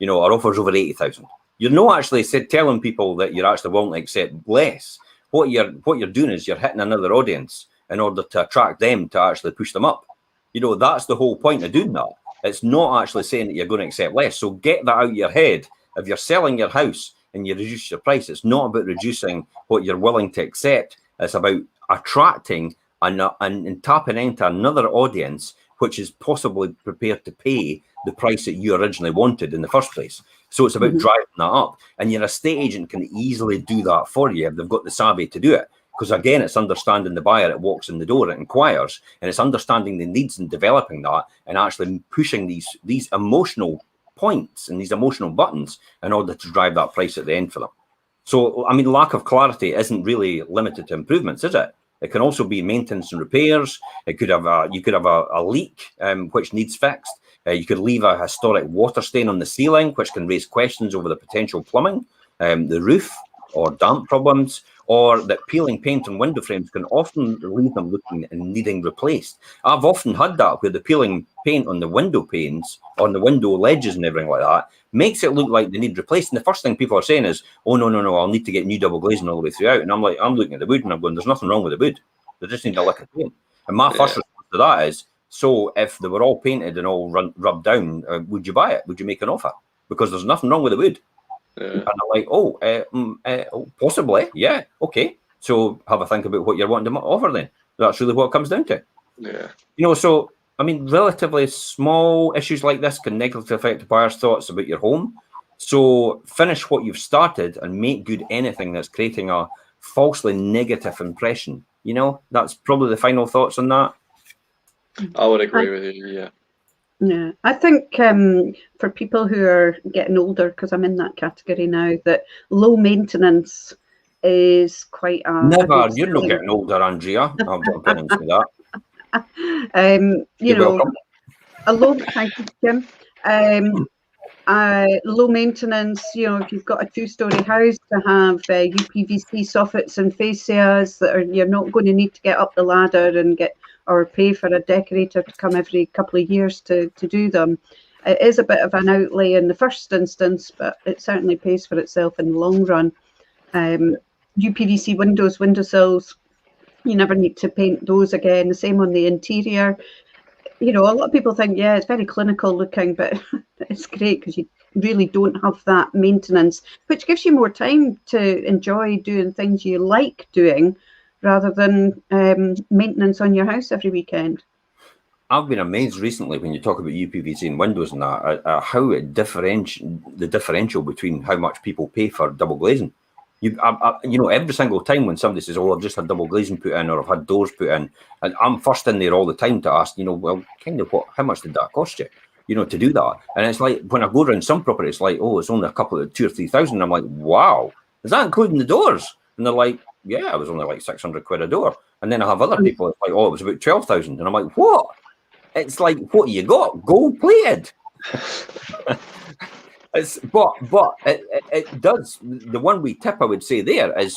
or offers over 80,000, you're not actually telling people that you're actually willing to accept less. What you're doing is you're hitting another audience in order to attract them to actually push them up. That's the whole point of doing that. It's not actually saying that you're going to accept less. So get that out of your head. If you're selling your house and you reduce your price, it's not about reducing what you're willing to accept. It's about attracting and tapping into another audience which is possibly prepared to pay the price that you originally wanted in the first place. So it's about driving that up. And your estate agent can easily do that for you if they've got the savvy to do it. Because again, it's understanding the buyer that walks in the door, it inquires, and it's understanding the needs and developing that, and actually pushing these emotional points and these emotional buttons in order to drive that price at the end for them. So, I mean, lack of clarity isn't really limited to improvements, is it? It can also be maintenance and repairs. It could have you could have a leak which needs fixed. You could leave a historic water stain on the ceiling, which can raise questions over the potential plumbing, the roof, or damp problems, or that peeling paint on window frames can often leave them looking and needing replaced. I've often had that, where the peeling paint on the window panes, on the window ledges and everything like that, makes it look like they need replaced. And the first thing people are saying is, oh, no, I'll need to get new double glazing all the way throughout. And I'm looking at the wood and I'm going, there's nothing wrong with the wood. They just need a lick of paint. And my first response to that is, so if they were all painted and all rubbed down, would you buy it? Would you make an offer? Because there's nothing wrong with the wood. And I'm like, possibly, yeah, okay. So have a think about what you're wanting to offer then. That's really what it comes down to. Yeah. So, I mean, relatively small issues like this can negatively affect the buyer's thoughts about your home. So finish what you've started and make good anything that's creating a falsely negative impression. That's probably the final thoughts on that. I would agree with you, yeah. Yeah, I think for people who are getting older, because I'm in that category now, that low maintenance is quite a... Never, you're not getting older, Andrea. I'll get into that. Welcome. A low, thank you, Jim. Low maintenance, if you've got a 2-story house, to have UPVC soffits and fascias that you're not going to need to get up the ladder and or pay for a decorator to come every couple of years to do them. It is a bit of an outlay in the first instance, but it certainly pays for itself in the long run. UPVC windows, windowsills, you never need to paint those again. The same on the interior. you know, a lot of people think, yeah, it's very clinical looking, but it's great because you really don't have that maintenance, which gives you more time to enjoy doing things you like doing rather than maintenance on your house every weekend. I've been amazed recently when you talk about UPVC and windows and that, how it the differential between how much people pay for double glazing. You know, every single time when somebody says, "Oh, I've just had double glazing put in," or "I've had doors put in," and I'm first in there all the time to ask, you know, well, kind of how much did that cost you? You know, to do that. And it's like when I go around some property, it's like, oh, it's only a couple of 2,000 or 3,000. I'm like, wow, is that including the doors? And they're like, yeah, it was only like 600 quid a door. And then I have other people, it's like, oh, it was about 12,000. And I'm like, what? It's like, what you got? Gold plated. But it does. The one we tip, I would say, there is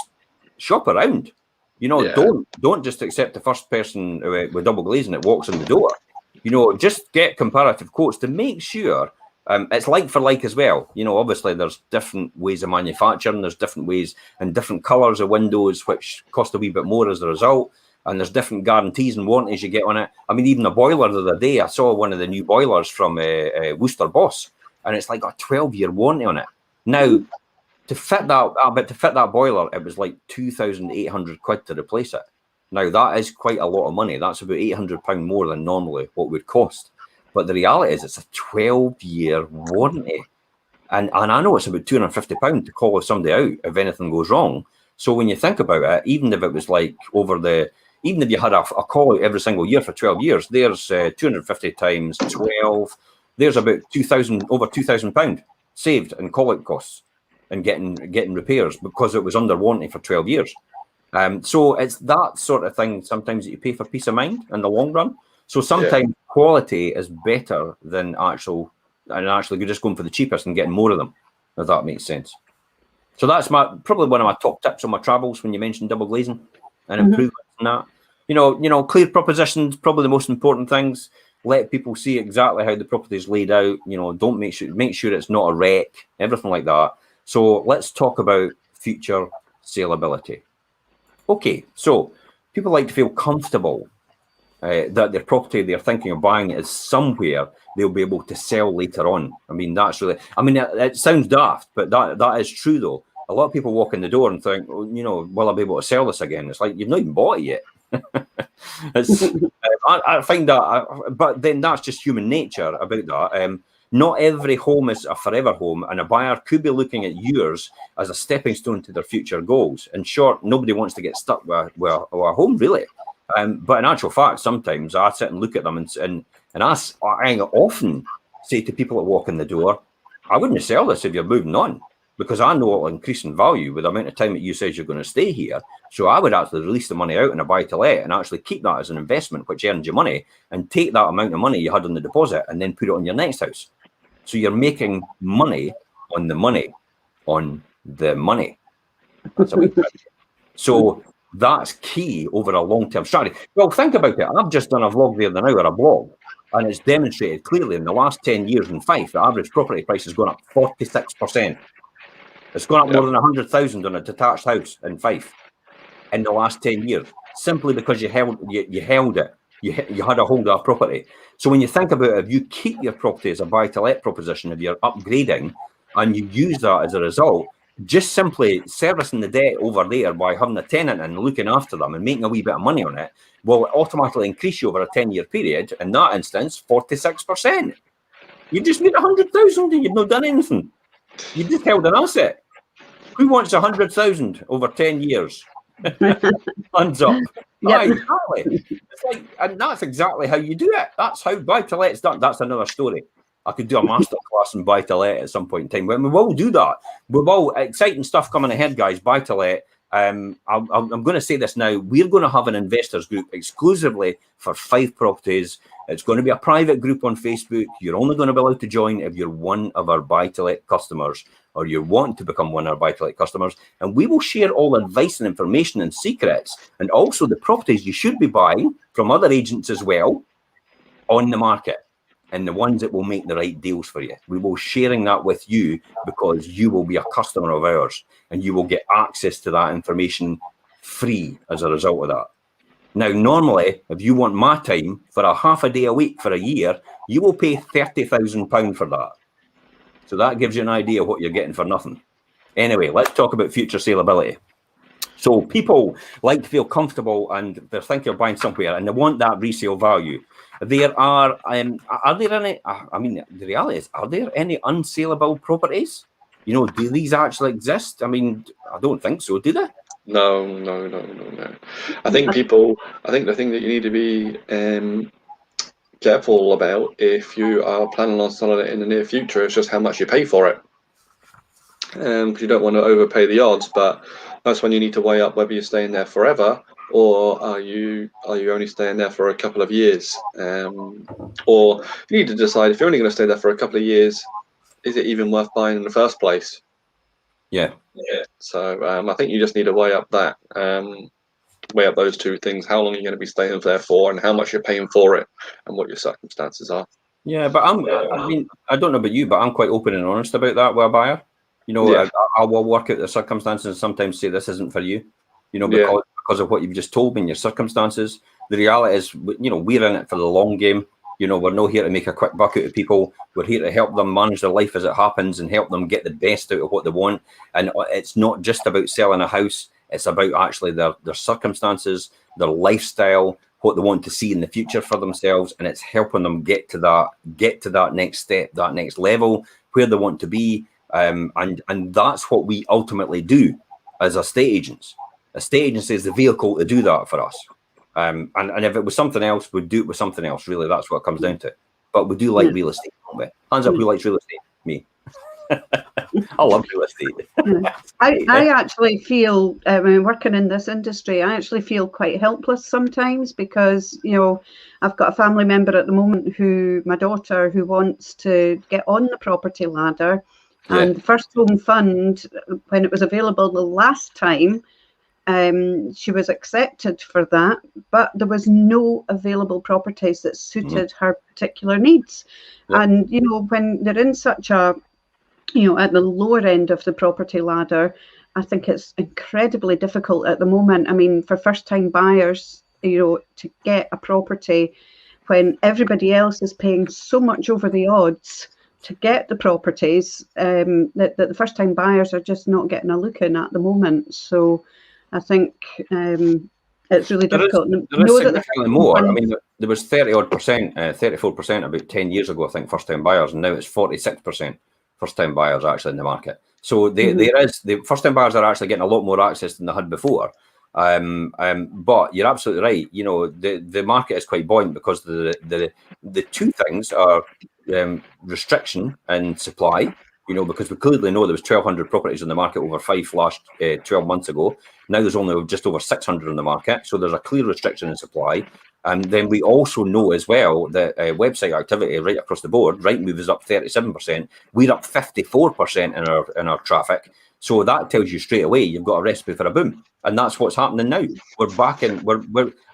shop around. You know, don't just accept the first person with double glazing that walks in the door. You know, just get comparative quotes to make sure it's like for like as well. You know, obviously there's different ways of manufacturing. There's different ways and different colours of windows, which cost a wee bit more as a result. And there's different guarantees and warranties you get on it. I mean, even a boiler the other day, I saw one of the new boilers from Worcester Boss, and it's like a 12-year warranty on it. Now, to fit that boiler, it was like 2,800 quid to replace it. Now, that is quite a lot of money. That's about £800 more than normally what would cost. But the reality is it's a 12-year warranty. And I know it's about £250 to call somebody out if anything goes wrong. So when you think about it, even if it was like even if you had a call out every single year for 12 years, there's 250 times 12. There's about over £2,000 saved in call out costs and getting repairs because it was under warranty for 12 years. So it's that sort of thing sometimes that you pay for peace of mind in the long run. So sometimes quality is better than actually you're just going for the cheapest and getting more of them, if that makes sense. So that's probably one of my top tips on my travels when you mentioned double glazing and improvements in that. You know, clear propositions, probably the most important things. Let people see exactly how the property is laid out. You know, don't make sure it's not a wreck, everything like that. So let's talk about future saleability. Okay, so people like to feel comfortable that their property they're thinking of buying is somewhere they'll be able to sell later on. I mean, it sounds daft, but that is true though. A lot of people walk in the door and think, oh, you know, will I be able to sell this again? It's like, you've not even bought it yet. I find that, but then that's just human nature about that. Not every home is a forever home, and a buyer could be looking at yours as a stepping stone to their future goals. In short, nobody wants to get stuck with a home, really. But in actual fact, sometimes I sit and look at them and I often say to people that walk in the door, I wouldn't sell this if you're moving on, because I know it'll increase in value with the amount of time that you says you're going to stay here. So I would actually release the money out in a buy-to-let and actually keep that as an investment, which earns you money, and take that amount of money you had on the deposit and then put it on your next house. So you're making money on the money on the money. That's a big question. So that's key over a long-term strategy. Well, think about it. I've just done a vlog the other night or a blog, and it's demonstrated clearly in the last 10 years in Fife, the average property price has gone up 46%. It's gone up more than 100,000 on a detached house in Fife in the last 10 years, simply because you held it. You had a hold of a property. So when you think about it, if you keep your property as a buy-to-let proposition, if you're upgrading and you use that as a result, just simply servicing the debt over there by having a tenant and looking after them and making a wee bit of money on it will automatically increase you over a 10-year period. In that instance, 46%. You just made 100,000 and you've not done anything. You just held an asset. Who wants 100,000 over 10 years? Hands up. Yep. Exactly. It's like, and that's exactly how you do it. That's how buy-to-let's done. That's another story. I could do a masterclass in buy-to-let at some point in time. We will do that. We've all exciting stuff coming ahead, guys. Buy-to-let. I'm going to say this now. We're going to have an investors group exclusively for Fife properties. It's going to be a private group on Facebook. You're only going to be allowed to join if you're one of our buy-to-let customers, or you want to become one of our buy-to-let customers. And we will share all advice and information and secrets, and also the properties you should be buying from other agents as well on the market, and the ones that will make the right deals for you. We will sharing that with you because you will be a customer of ours and you will get access to that information free as a result of that. Now, normally, if you want my time for a half a day a week for a year, you will pay £30,000 for that. So that gives you an idea of what you're getting for nothing. Anyway, let's talk about future saleability. So people like to feel comfortable and they're thinking of buying somewhere and they want that resale value. There are there any, I mean, the reality is, are there any unsaleable properties? You know, do these actually exist? I mean, I don't think so, do they? No. I think the thing that you need to be careful about if you are planning on selling it in the near future is just how much you pay for it. Because you don't want to overpay the odds, but that's when you need to weigh up whether you're staying there forever or are you only staying there for a couple of years. Or you need to decide, if you're only going to stay there for a couple of years, is it even worth buying in the first place? Yeah. So I think you just need to weigh up those two things: how long you're going to be staying there for, and how much you're paying for it, and what your circumstances are. Yeah, but I mean, I don't know about you, but I'm quite open and honest about that with a buyer. You know, Yeah. I will work out the circumstances and sometimes say this isn't for you, you know, because of what you've just told me and your circumstances. The reality is, you know, we're in it for the long game. You know, we're not here to make a quick buck out of people. We're here to help them manage their life as it happens and help them get the best out of what they want. And it's not just about selling a house. It's about actually their circumstances, their lifestyle, what they want to see in the future for themselves. And it's helping them get to that next step, that next level, where they want to be. And that's what we ultimately do as estate agents. Estate agency is the vehicle to do that for us. And if it was something else, we'd do it with something else. Really, that's what it comes down to. But we do like real estate, don't we? Hands up, who likes real estate? Me. I love real estate. I actually feel, when working in this industry, I actually feel quite helpless sometimes because, you know, I've got a family member at the moment my daughter who wants to get on the property ladder. Yeah. And the First Home Fund, when it was available the last time, she was accepted for that, but there was no available properties that suited her particular needs. Yep. And, you know, when they're in such a, you know, at the lower end of the property ladder, I think it's incredibly difficult at the moment. I mean, for first-time buyers, you know, to get a property when everybody else is paying so much over the odds to get the properties, that the first-time buyers are just not getting a look in at the moment. So I think it's really difficult. There is significantly more. I mean, there was 34% about 10 years ago, I think, first-time buyers, and now it's 46% first-time buyers actually in the market. So the first-time buyers are actually getting a lot more access than they had before. But you're absolutely right. You know, the market is quite buoyant because the two things are restriction and supply. You know, because we clearly know there was 1,200 properties in the market over Fife last 12 months ago. Now there's only just over 600 in the market. So there's a clear restriction in supply. And then we also know as well that website activity right across the board, Rightmove is up 37%. We're up 54% in our traffic. So that tells you straight away you've got a recipe for a boom. And that's what's happening now. We're back in.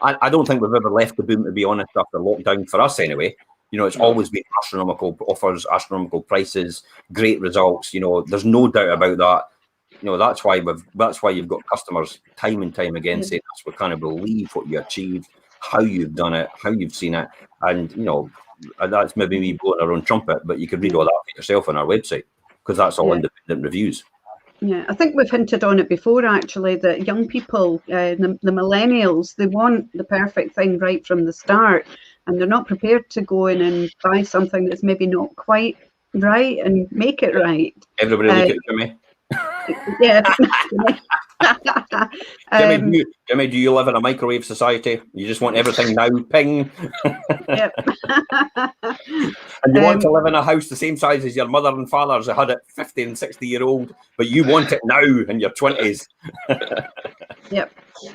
I don't think we've ever left the boom, to be honest, after lockdown, for us anyway. You know, it's always been astronomical offers, astronomical prices, great results. You know, there's no doubt about that. You know, that's why you've got customers time and time again saying us, we can't believe what you achieved, how you've done it, how you've seen it. And, you know, that's maybe me blowing our own trumpet, but you can read all that for yourself on our website because that's all independent reviews. Yeah, I think we've hinted on it before, actually, that young people, the millennials, they want the perfect thing right from the start, and they're not prepared to go in and buy something that's maybe not quite right and make it right. Everybody look at me. Yeah. Jimmy, do you live in a microwave society? You just want everything now, ping. Yep. And you want to live in a house the same size as your mother and father's who had it 50 and 60-year-old, but you want it now in your 20s. Yep.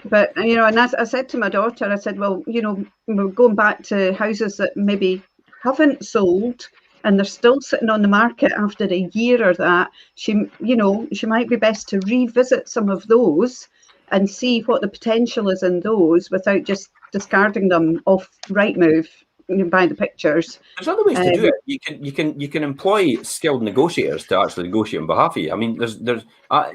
But, you know, and as I said to my daughter, I said, well, you know, we're going back to houses that maybe haven't sold and they're still sitting on the market after a year or that. She might be best to revisit some of those and see what the potential is in those without just discarding them off Rightmove. by the pictures. There's other ways to do it. You can employ skilled negotiators to actually negotiate on behalf of you. I mean, there's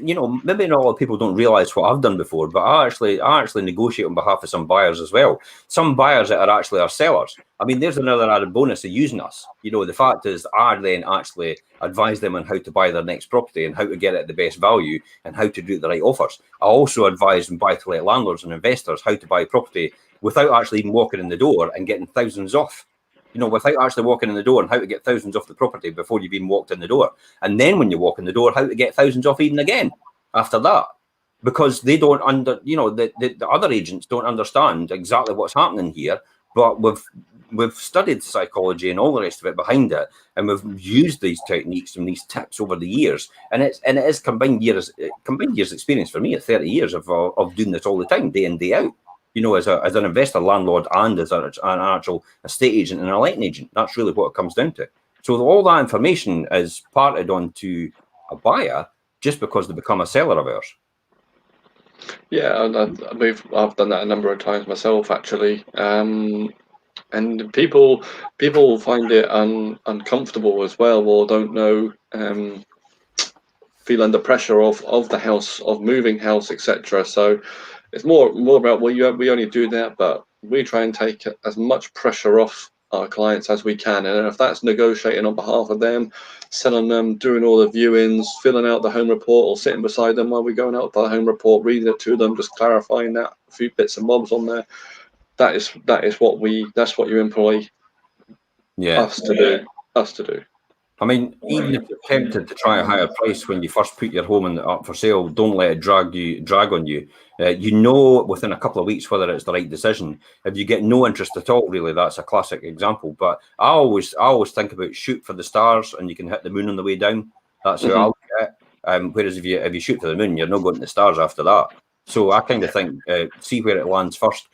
you know, maybe not a lot of people don't realise what I've done before, but I actually negotiate on behalf of some buyers as well. Some buyers that are actually our sellers. I mean, there's another added bonus of using us. You know, the fact is, I then actually advise them on how to buy their next property and how to get it at the best value and how to do the right offers. I also advise buy-to-let landlords and investors how to buy property without actually even walking in the door and getting thousands off. You know, without actually walking in the door, and how to get thousands off the property before you've even walked in the door. And then when you walk in the door, how to get thousands off even again after that. Because they don't the other agents don't understand exactly what's happening here, but we've studied psychology and all the rest of it behind it, and we've used these techniques and these tips over the years, and it is combined years experience for me at 30 years of doing this all the time, day in, day out. You know, as an investor, landlord, and as an actual estate agent and a letting agent. That's really what it comes down to. So all that information is parted onto a buyer just because they become a seller of ours. Yeah, and I've done that a number of times myself, actually. And people find it uncomfortable as well, or don't know, feel under pressure of the house, of moving house, etc. So it's more about, well, we only do that, but we try and take as much pressure off our clients as we can. And if that's negotiating on behalf of them, selling them, doing all the viewings, filling out the home report, or sitting beside them while we're going out the home report, reading it to them, just clarifying that, a few bits and bobs on there. That's what you employ us to do. I mean, even if you're tempted to try a higher price when you first put your home up for sale, don't let it drag on you. You know within a couple of weeks whether it's the right decision. If you get no interest at all, really, that's a classic example. But I always think about shoot for the stars and you can hit the moon on the way down. That's how I look at it. Whereas if you shoot for the moon, you're not going to the stars after that. So I kind of think, see where it lands first.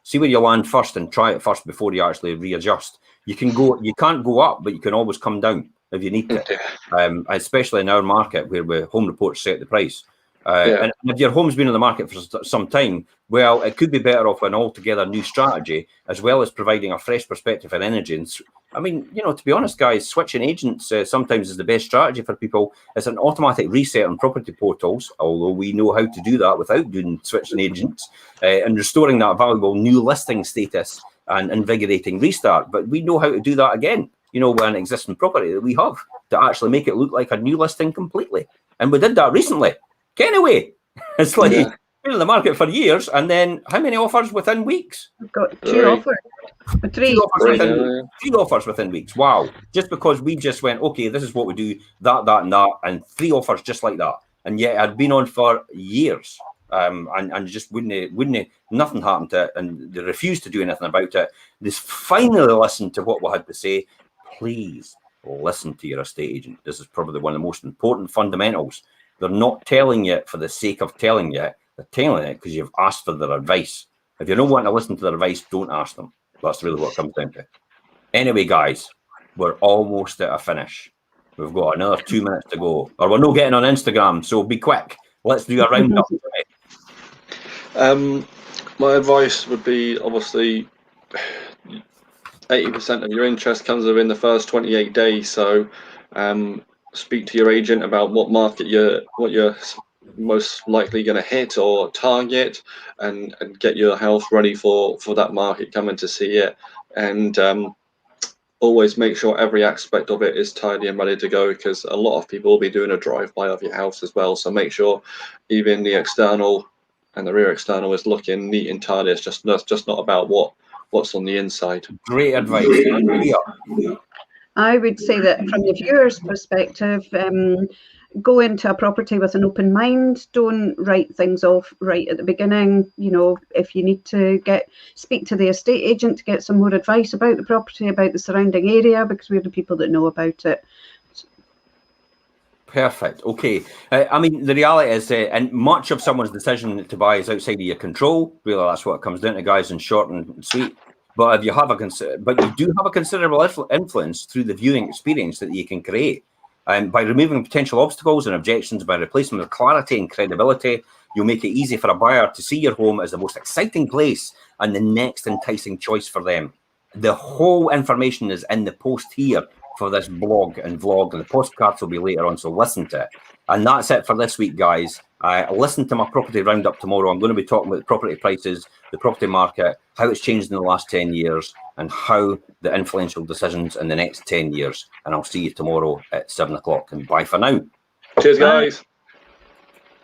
See where you land first and try it first before you actually readjust. You can't go up, but you can always come down if you need to, especially in our market where home reports set the price. And if your home's been on the market for some time, well, it could be better off an altogether new strategy, as well as providing a fresh perspective and energy. And I mean, you know, to be honest, guys, switching agents sometimes is the best strategy for people. It's an automatic reset on property portals, although we know how to do that without doing switching agents, and restoring that valuable new listing status and invigorating restart. But we know how to do that again, you know, with an existing property that we have, to actually make it look like a new listing completely. And we did that recently. Anyway, it's like been in the market for years, and then how many offers within weeks? We've got two offers. Three offers within weeks. Wow. Just because we just went, okay, this is what we do, that, and that, and 3 offers just like that. And yet it had been on for years. And just wouldn't nothing happened to it, and they refused to do anything about it. They finally listened to what we had to say. Please listen to your estate agent. This is probably one of the most important fundamentals. They're not telling you for the sake of telling you. They're telling it because you've asked for their advice. If you don't want to listen to their advice, don't ask them. That's really what it comes down to. Anyway, guys, we're almost at a finish. We've got another 2 minutes to go, or we're not getting on Instagram, so be quick. Let's do a roundup. My advice would be, obviously, 80% of your interest comes within the first 28 days. So speak to your agent about what market what you're most likely going to hit or target, and get your house ready for that market coming to see it. And always make sure every aspect of it is tidy and ready to go, because a lot of people will be doing a drive-by of your house as well. So make sure even the external and the rear external is looking neat and tidy. It's just not about what's on the inside. Great advice. I would say that from the viewer's perspective, go into a property with an open mind. Don't write things off right at the beginning. You know, if you need to speak to the estate agent to get some more advice about the property, about the surrounding area, because we're the people that know about it. Perfect. Okay. I mean, the reality is, and much of someone's decision to buy is outside of your control. Really, that's what it comes down to, guys, in short and sweet. But if you have you do have a considerable influence through the viewing experience that you can create. By removing potential obstacles and objections, by replacing them with clarity and credibility, you'll make it easy for a buyer to see your home as the most exciting place and the next enticing choice for them. The whole information is in the post here for this blog and vlog, and the postcards will be later on, so listen to it. And that's it for this week, guys. Listen to my property roundup tomorrow. I'm going to be talking about property prices, the property market, how it's changed in the last 10 years, and how the influential decisions in the next 10 years. And I'll see you tomorrow at 7 o'clock. And bye for now. Cheers, guys.